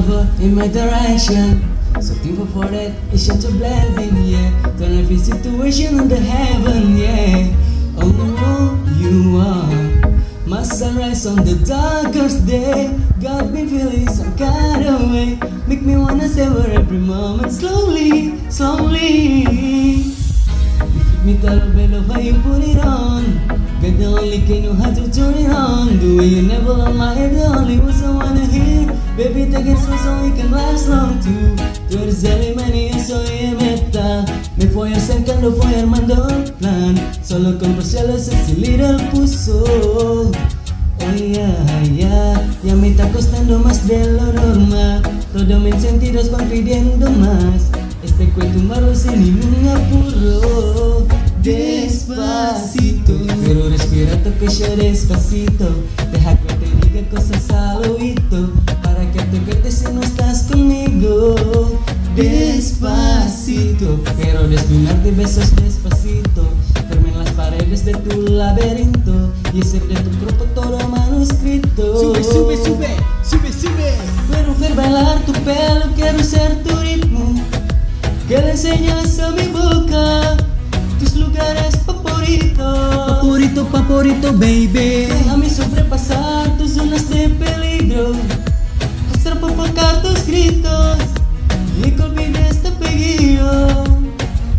over in my direction. So thankful for that, it's such a blessing, yeah. Turn every situation into heaven, yeah. Oh, you are my sunrise on the darkest day. Got me feeling some kind of way. Make me wanna savor every moment slowly, slowly. You fit me till the bed of how you put it on. Got the only key know how to turn it on. The way you never on my head, the only words I wanna hear. Baby, take it slow so we can last long too. Tú eres el imán y yo soy el metal. Me fui acercando, fui armando el plan. Solo con parciales ese little puso. Oh yeah, yeah. Ya me está costando más de lo normal. Todos mis sentidos van pidiendo más. Este cuento malo sin ningún apuro. Despacito, pero respira, toque yo despacito. Deja que te diga cosas al oído, para que te acuerdes si no estás conmigo. Despacito, quiero desnudarte besos despacito. Firme en las paredes de tu laberinto y hacer de tu cuerpo todo manuscrito. Sube, sube, sube, sube, sube. Quiero ver bailar tu pelo, quiero ser tu ritmo. Que le enseñas a mi boca tus lugares favoritos. Favorito, favorito, baby. Déjame sobrepasar tus zonas de peligro, hasta provocar tus gritos y que olvides este peligro.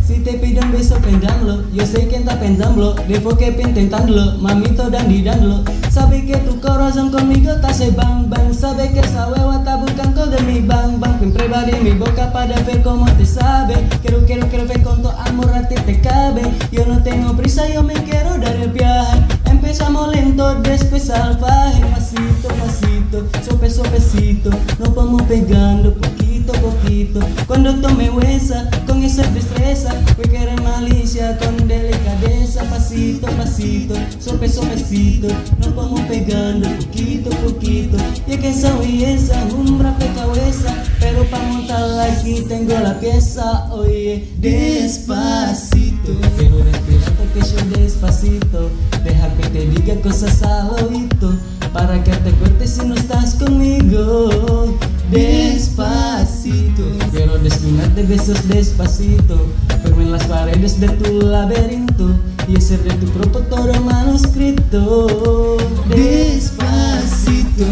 Si te piden beso, pendándolo. Yo sé que está pendándolo. Devo que intentándolo, mamito dándolo. Sabe que tu corazón conmigo te hace bang bang. Sabe que esa hueva está buscando de mi bang bang. Siempre va de mi boca para ver cómo te sabe. Quiero ver cuánto amor a ti te cabe. Yo no tengo prisa, yo me quiero dar el viaje. Empezamos lento, después salvaje. Pasito, pasito, sope, sopecito. Nos vamos pegando poquito, poquito. Cuando tome huesa, con esa destreza, voy a querer malicia con delicadeza. Pasito, pasito, sope, sopecito. Nos vamos pegando poquito, poquito. Y es que esa belleza, un cabeza. Pero para montarla aquí tengo la pieza. Oye, despacito, pero respirate que yo despacito. Deja que te diga cosas al oído, para que te acuerdes si no estás conmigo. Despacito, quiero desnudarte besos despacito. Firme en las paredes de tu laberinto y hacer de tu cuerpo todo manuscrito. Despacito.